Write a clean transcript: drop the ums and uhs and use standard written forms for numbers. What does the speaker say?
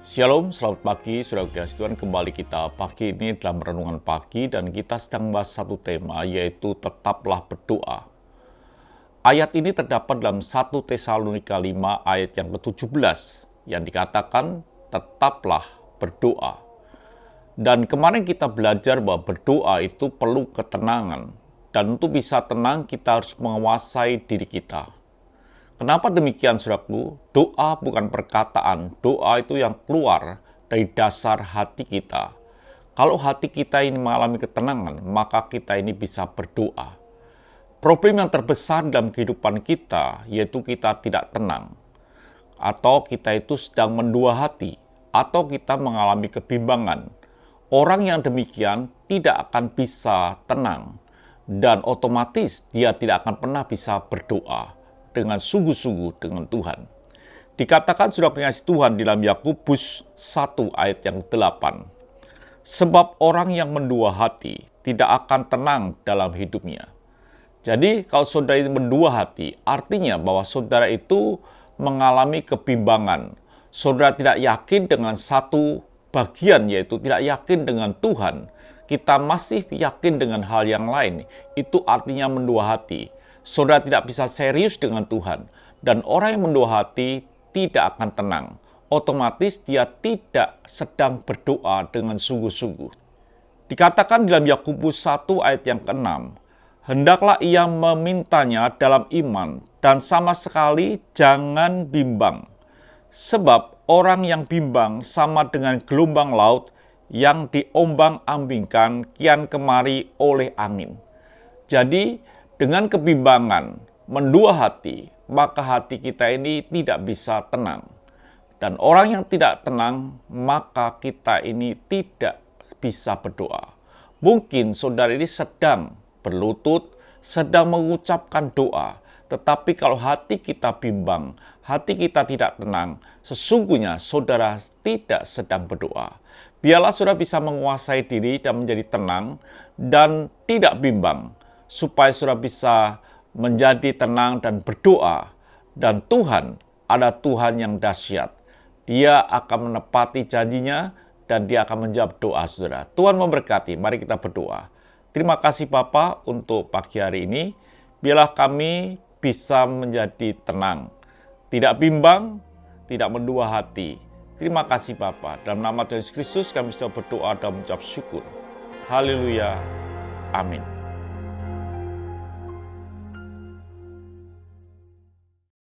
Shalom, selamat pagi, saudara kasih Tuhan. Kembali kita pagi ini dalam renungan pagi dan kita sedang membahas satu tema, yaitu tetaplah berdoa. Ayat ini terdapat dalam 1 Tesalonika 5 ayat yang ke-17 yang dikatakan tetaplah berdoa. Dan kemarin kita belajar bahwa berdoa itu perlu ketenangan, dan untuk bisa tenang kita harus menguasai diri kita. Kenapa demikian, saudaraku? Doa bukan perkataan, doa itu yang keluar dari dasar hati kita. Kalau hati kita ini mengalami ketenangan, maka kita ini bisa berdoa. Problem yang terbesar dalam kehidupan kita, yaitu kita tidak tenang. Atau kita itu sedang mendua hati, atau kita mengalami kebimbangan. Orang yang demikian tidak akan bisa tenang, dan otomatis dia tidak akan pernah bisa berdoa dengan sungguh-sungguh dengan Tuhan. Dikatakan sudah mengasihi Tuhan dalam Yakobus 1 ayat yang 8. Sebab orang yang mendua hati tidak akan tenang dalam hidupnya. Jadi kalau saudara itu mendua hati, artinya bahwa saudara itu mengalami kebimbangan. Saudara tidak yakin dengan satu bagian, yaitu tidak yakin dengan Tuhan. Kita masih yakin dengan hal yang lain. Itu artinya mendua hati. Saudara tidak bisa serius dengan Tuhan, dan orang yang mendua hati tidak akan tenang. Otomatis dia tidak sedang berdoa dengan sungguh-sungguh. Dikatakan dalam Yakobus 1 ayat yang ke-6, hendaklah ia memintanya dalam iman, dan sama sekali jangan bimbang. Sebab orang yang bimbang sama dengan gelombang laut yang diombang-ambingkan kian kemari oleh angin. Jadi, dengan kebimbangan, mendua hati, maka hati kita ini tidak bisa tenang. Dan orang yang tidak tenang, maka kita ini tidak bisa berdoa. Mungkin saudara ini sedang berlutut, sedang mengucapkan doa. Tetapi kalau hati kita bimbang, hati kita tidak tenang, sesungguhnya saudara tidak sedang berdoa. Biarlah saudara bisa menguasai diri dan menjadi tenang dan tidak bimbang, supaya saudara bisa menjadi tenang dan berdoa. Dan Tuhan ada Tuhan yang dahsyat. Dia akan menepati janjinya dan dia akan menjawab doa saudara. Tuhan memberkati, mari kita berdoa. Terima kasih Bapa untuk pagi hari ini. Biarlah kami bisa menjadi tenang, tidak bimbang, tidak mendua hati. Terima kasih Bapa. Dalam nama Tuhan Yesus Kristus kami sudah berdoa dan mengucap syukur. Haleluya. Amin.